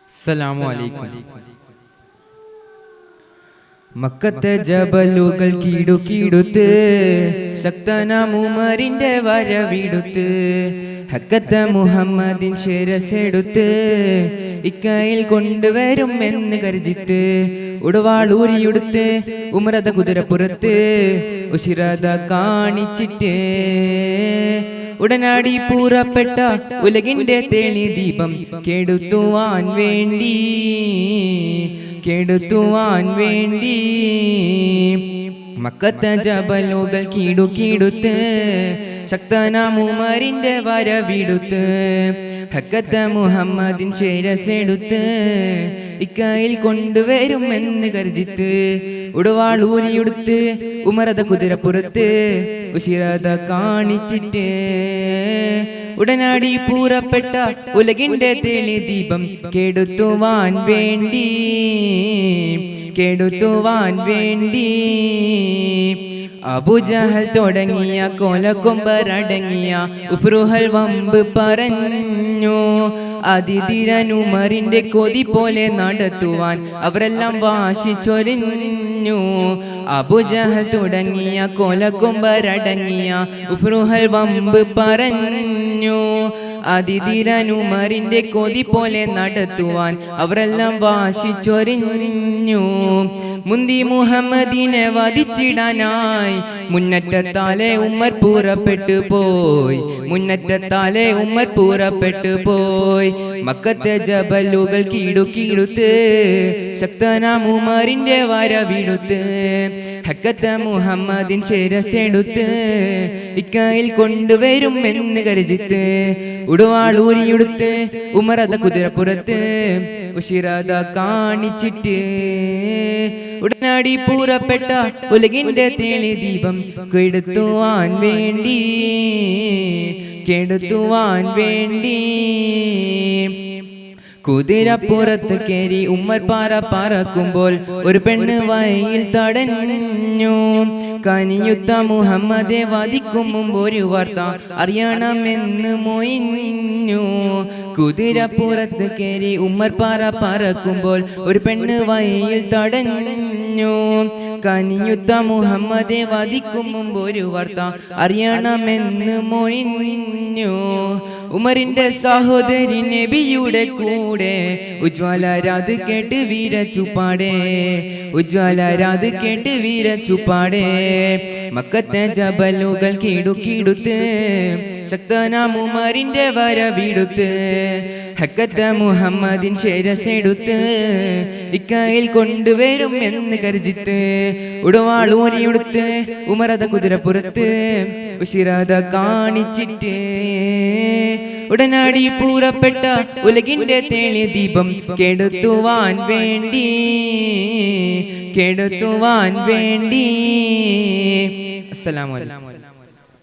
അസ്സലാമു അലൈക്കും. മക്കത്തെ ജബലുകൾ കീടുകീടുത്ത് ശക്തനാം ഉമറിന്റെ വരവിടുത്ത് ഹക്കത്തെ മുഹമ്മദിൻ ശിരസെടുത്ത് ഇക്കയിൽ കൊണ്ടുവരും എന്ന് കരുതിത്ത് ഉടവാളൂരിയുടുത്ത് ഉമറത കുതിരപ്പുറത്ത് ഉശിരത കാണിച്ചിട്ട് ഉടനടി പൂറപ്പെട്ട ഉലകിന്റെ തെളി ദീപം കെടുത്തുവാൻ വേണ്ടി മക്കത്തെ ജബലുകൾ കീടുകീടുത്ത് ശക്തനാം ഉമറിന്റെ വരവിടുത്ത് ഹക്കത്തെ മുഹമ്മദിൻ ശിരസെടുത്ത് ഇക്കയിൽ കൊണ്ടുവരും എന്ന് കരുതിത്ത് ഉടവാളൂരിയുടുത്ത് ഉമറത കുതിരപ്പുറത്ത് ഉശിരത കാണിച്ചിട്ട് ഉടനടി പൂറപ്പെട്ട ഉലകിന്റെ തെളി ദീപം കെടുത്തുവാൻ വേണ്ടി അബൂജഹൽ തുടങ്ങിയ കൊലക്കൊമ്പരടങ്ങിയ ഉഫ്രുഹൽ വമ്പ് പറഞ്ഞു അതിഥിരൻ ഉമറിന്റെ കൊതി പോലെ നടത്തുവാൻ അവരെല്ലാം വാശിച്ചൊരിഞ്ഞു. അബൂജഹൽ തുടങ്ങിയ കൊലക്കൊമ്പരടങ്ങിയ ഉഫ്രുഹൽ വമ്പ് പറഞ്ഞു അതിഥിരൻ ഉമറിന്റെ കൊതി പോലെ നടത്തുവാൻ അവരെല്ലാം വാശിച്ചൊരിഞ്ഞു. മുന്തി മുഹമ്മദിനെ വധിച്ചിടാനായി മുന്നറ്റത്താലെ ഉമർ പുറപ്പെട്ടു പോയി മക്കത്തെ ജബലുകൾ കീടുകീടുത്ത് ശക്തനാം ഉമറിന്റെ വരവിടുത്ത് ഹക്കത്തെ മുഹമ്മദിൻ ശിരസെടുത്ത് ഇക്കയിൽ കൊണ്ടുവരും എന്ന് കരുതിത്ത് ഉടവാളൂരിയുടുത്ത് ഉമറത കുതിരപ്പുറത്ത് ഉശിരത കാണിച്ചിട്ട് ഉടനടി പൂറപ്പെട്ട ഉലകിന്റെ തെളി ദീപം കെടുത്തുവാൻ വേണ്ടി കുതിരപ്പുറത്ത് കേറി ഉമ്മർ പറക്കുമ്പോൾ ഒരു പെണ്ണ് വഴിയിൽ തടഞ്ഞു. കനിയുത്ത മുഹമ്മദെ വധിക്കും മുമ്പ് ഒരു വാർത്ത അറിയണമെന്ന് മൊയിഞ്ഞു. കുതിരപ്പുറത്ത് കേറി ഉമ്മർ പറക്കുമ്പോൾ ഒരു പെണ്ണ് വഴിയിൽ തടഞ്ഞു. കനിയുത്ത മുഹമ്മദെ വധിക്കും മുമ്പ് ഒരു വാർത്ത അറിയണമെന്ന് മൊയിഞ്ഞു. ഉമറിന്റെ സഹോദരി നബിയുടെ കൂടെ ഉജ്ജ്വല രാത് കേട്ട് വീരച്ചുപാടേ മക്കത്തെ ജബലുകൾ കീടുകീടുത്ത് ശക്തനാം ഉമറിന്റെ വരവിടുത്ത് ഹക്കത്തെ മുഹമ്മദിൻ ശിരസെടുത്ത് ഇക്കയിൽ കൊണ്ടുവരും എന്ന് കരുതിത്ത് ഉടവാളൂരിയുടുത്ത് ഉമറത കുതിരപ്പുറത്ത് ഉശിരത കാണിച്ചിട്ട് ഉടനടി പൂറപ്പെട്ട ഉലകിന്റെ തെളി ദീപം കെടുത്തുവാൻ വേണ്ടി. അസ്സലാമു അലൈക്കും.